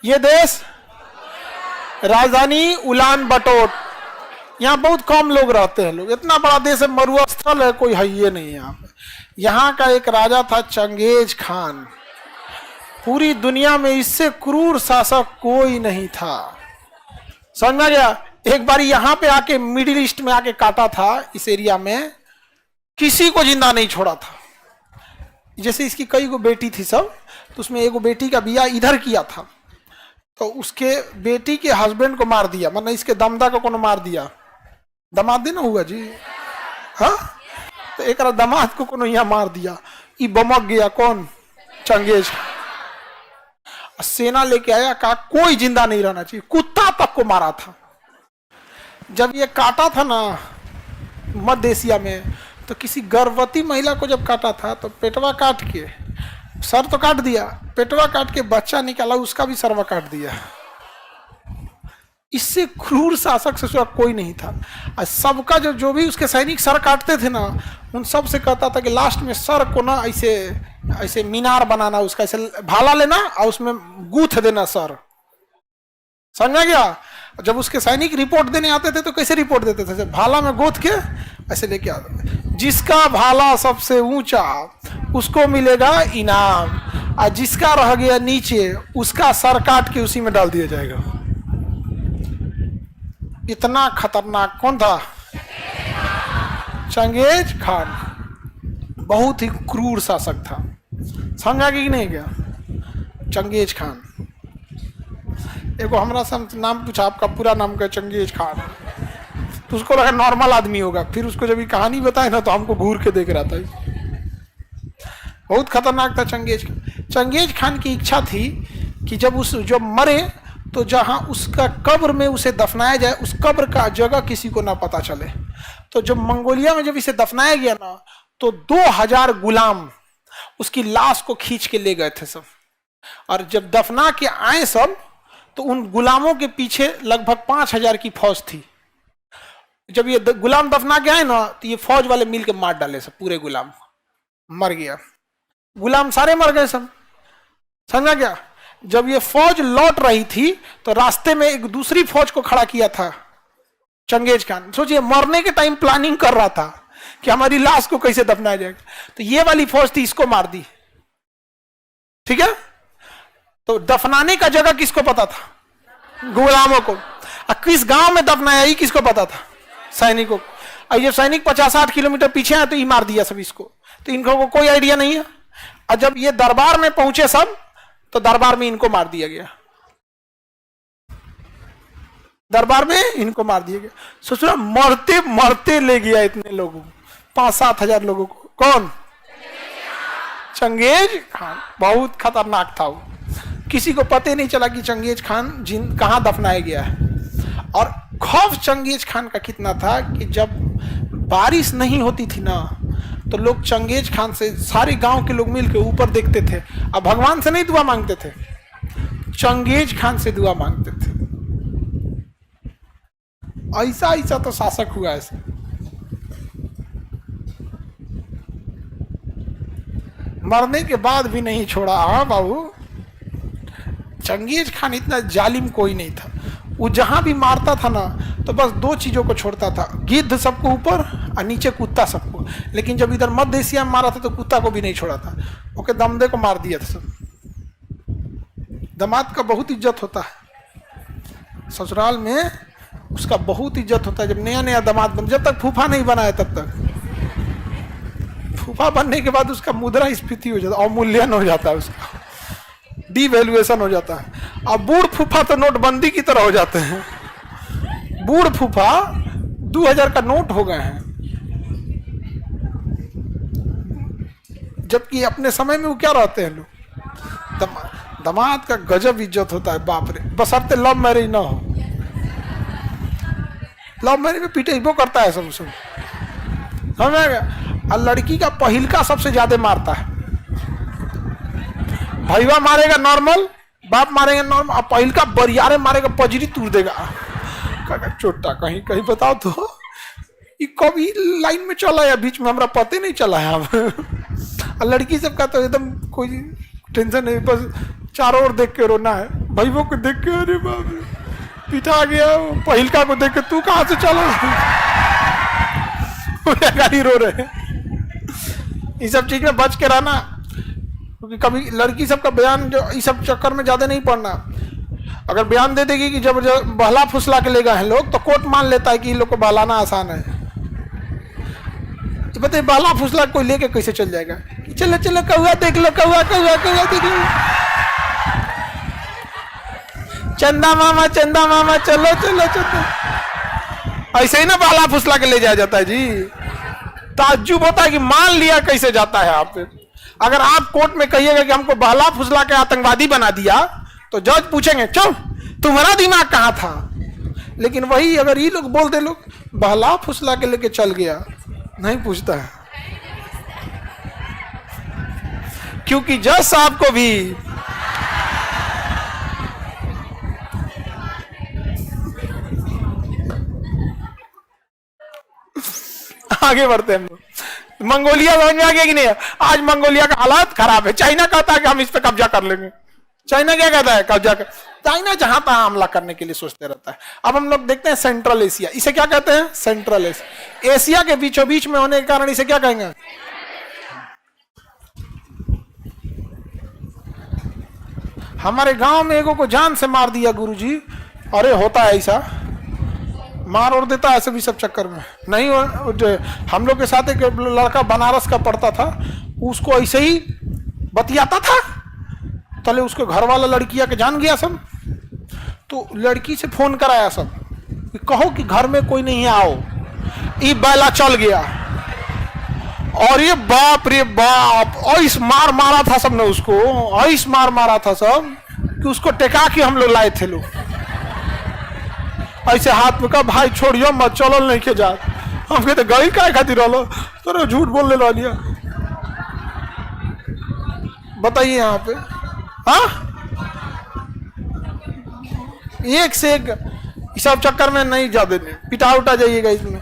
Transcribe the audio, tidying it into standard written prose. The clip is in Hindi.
ये देश राजधानी उलान बटोर, यहाँ बहुत कम लोग रहते हैं। लोग, इतना बड़ा देश है, मरुस्थल है, कोई है ये नहीं यहाँ पे। यहाँ का एक राजा था चंगेज खान। पूरी दुनिया में इससे क्रूर शासक कोई नहीं था। समझ में गया? एक बार यहाँ पे आके मिडिल ईस्ट में आके काटा था, इस एरिया में किसी को जिंदा नहीं छोड़ा था। जैसे इसकी कई गो बेटी थी सब, तो उसमें एगो बेटी का बियाह इधर किया था, तो उसके बेटी के हस्बैंड को मार दिया, मतलब इसके दमदा को कोनो मार दिया। दमाद ना हुआ जी, हाँ, तो एक दमाद को कोनो यहाँ मार दिया। ये बमक गया कौन? चंगेज। सेना लेके आया, कहा कोई जिंदा नहीं रहना चाहिए, कुत्ता तक को मारा था। जब ये काटा था ना मध्य एशिया में, तो किसी गर्भवती महिला को जब काटा था तो पेटवा काट के, सर तो काट दिया, पेटवा काट के बच्चा निकाला, उसका भी सरवा काट दिया। इससे क्रूर शासक से कोई नहीं था। और सबका जो भी उसके सैनिक सर काटते थे ना, उन सब से कहता था कि लास्ट में सर को ना ऐसे ऐसे मीनार बनाना, उसका ऐसे भाला लेना और उसमें गूंथ देना सर। समझा गया? जब उसके सैनिक रिपोर्ट देने आते थे तो कैसे रिपोर्ट देते थे? भाला में गोथ के ऐसे लेके आते थे। जिसका भाला सबसे ऊंचा उसको मिलेगा इनाम, और जिसका रह गया नीचे उसका सर काट के उसी में डाल दिया जाएगा। इतना खतरनाक कौन था? Genghis Khan. बहुत ही क्रूर शासक था। समझा कि नहीं गया? Genghis Khan. एगो हमरा से नाम पूछा, आपका पूरा नाम क्या? Genghis Khan. तो उसको लगा नॉर्मल आदमी होगा, फिर उसको जब ये कहानी बताए ना तो हमको घूर के देख रहा था। बहुत खतरनाक था चंगेज खान। चंगेज खान की इच्छा थी कि जब मरे तो जहां उसका कब्र में उसे दफनाया जाए, उस कब्र का जगह किसी को ना पता चले। तो जब मंगोलिया में जब इसे दफनाया गया ना, तो 2000 गुलाम उसकी लाश को खींच के ले गए थे सब। और जब दफना के आए सब, तो उन गुलामों के पीछे लगभग 5000 की फौज थी। जब ये गुलाम दफना के आए ना, तो ये फौज वाले मिल के मार डाले सब, पूरे गुलाम मर गया। गुलाम सारे मर गए सब। समझा क्या? जब ये फौज लौट रही थी तो रास्ते में एक दूसरी फौज को खड़ा किया था चंगेज खान। सोचिए, मरने के टाइम प्लानिंग कर रहा था कि हमारी लाश को कैसे दफनाया जाएगा। तो ये वाली फौज थी, इसको मार दी। ठीक है? तो दफनाने का जगह किसको पता था? गुलामों को। और किस गांव में दफनाया ही किसको पता था? सैनिकों को। और ये सैनिक 50-60 किलोमीटर पीछे है तो ये मार दिया सब इसको, तो इनको कोई आइडिया नहीं है। और जब ये दरबार में पहुंचे सब, तो दरबार में इनको मार दिया गया। दरबार में इनको मार दिया गया। सोचो, मरते मरते ले गया इतने लोगों को, 5-7 हजार लोगों को। कौन? Genghis Khan. बहुत खतरनाक था वो। किसी को पता नहीं चला कि चंगेज खान कहां दफनाया गया है। और खौफ चंगेज खान का कितना था कि जब बारिश नहीं होती थी ना, तो लोग चंगेज खान से, सारे गांव के लोग मिलकर ऊपर देखते थे। अब भगवान से नहीं दुआ मांगते थे, चंगेज खान से दुआ मांगते थे। ऐसा ऐसा तो शासक हुआ ऐसे। मरने के बाद भी नहीं छोड़ा। हाँ बाबू, चंगेज खान इतना जालिम कोई नहीं था। वो जहां भी मारता था ना, तो बस 2 चीजों को छोड़ता था, गिद्ध सबको ऊपर और नीचे कुत्ता सबको। लेकिन जब इधर मध्य एशिया में मारा था तो कुत्ता को भी नहीं छोड़ा था, ओके, दमदे को मार दिया था सब। दामाद का बहुत इज्जत होता है ससुराल में, उसका बहुत इज्जत होता है। जब नया नया दामाद बन, जब तक फूफा नहीं बना है तब तक। फूफा बनने के बाद उसका मुद्रा स्फीति हो जाता है, अवमूल्यन हो जाता है, उसका डिवैल्यूएशन हो जाता है। अब बूढ़ फूफा तो नोटबंदी की तरह हो जाते हैं। बूढ़ फूफा 2000 का नोट हो गए हैं, जबकि अपने समय में वो क्या रहते हैं लोग। दामाद का गजब इज्जत होता है, बाप रे। बशर्ते लव मैरिज ना हो। लव मैरिज में पीटेबो करता है सब समझ गया। और लड़की का पहिलका सबसे ज्यादा मारता है। भैया मारेगा नॉर्मल, बाप मारेगा नॉर्मल, और पहिलका बरियारे मारेगा, पजरी तोड़ देगा। चोटा कहीं कहीं बताओ तो, ये कभी लाइन में चला है, बीच में हमरा पता नहीं चला है। अब लड़की सबका तो एकदम कोई टेंशन नहीं, बस चारों ओर देख के रोना है। भाइयों को देख के अरे बाप रे पिटा गया, पहिलका को देख के तू कहां से चलो गाड़ी रो रहे हैं। इस सब चीज में बच के रहना, क्योंकि कभी लड़की सबका बयान जो इस सब चक्कर में ज्यादा नहीं पड़ना। अगर बयान दे देगी कि जब बहला फुसला के ले गए हैं लोग, तो कोर्ट मान लेता है कि इन लोग को बहलाना आसान है। तो बताइए बहला फुसला कोई लेके कैसे चल जाएगा कि चलो चलो कौआ देख लो, कौआ कौआ कौआ देख लो, चंदा मामा चलो चलो चलो, ऐसे ही ना बहला फुसला के ले जाया जाता है जी। ताज्जुब होता है कि मान लिया कैसे जाता है आप। अगर आप कोर्ट में कहिएगा कि हमको बहला फुसला के आतंकवादी बना दिया, तो जज पूछेंगे चल तुम्हारा दिमाग कहां था। लेकिन वही अगर ये लोग बोल दे लोग बहला फुसला के लेके चल गया, नहीं पूछता है, क्योंकि जज साहब को भी आगे बढ़ते हैं। मंगोलिया समझ में आ गया कि नहीं? आज मंगोलिया का हालात खराब है। चाइना कहता है कि हम इस पे कब्जा कर लेंगे। चाइना क्या कहता है? कब्जा कर। चाइना जहां तहां हमला करने के लिए सोचते रहता है। अब हम लोग देखते हैं सेंट्रल एशिया, इसे क्या कहते हैं? Central Asia. एशिया के बीचों बीच में होने के कारण इसे क्या कहेंगे? हमारे गांव में एगो को जान से मार दिया गुरुजी। अरे होता है ऐसा, मार और देता है ऐसे भी सब चक्कर में नहीं। हम लोग के साथ एक लड़का बनारस का पढ़ता था, उसको ऐसे ही बतियाता था, तले उसके घर वाला लड़किया के जान गया सब, तो लड़की से फोन कराया सब कि कहो कि घर में कोई नहीं है आओ। ये बैला चल गया और ये बाप रे बाप ऐस मार मारा था सबने उसको, ऐस मार मारा था सब कि उसको टेका के हम लोग लाए थे लोग ऐसे हाथ में। कहा भाई छोड़ियो मत, चलो नहीं के जा। हम कहते गई काय खातिर रहो, तो झूठ बोलने ला लिया। बताइए यहाँ पे हाँ, एक से एक सब चक्कर में नहीं जा देने, पिटा उठा जाइएगा इसमें।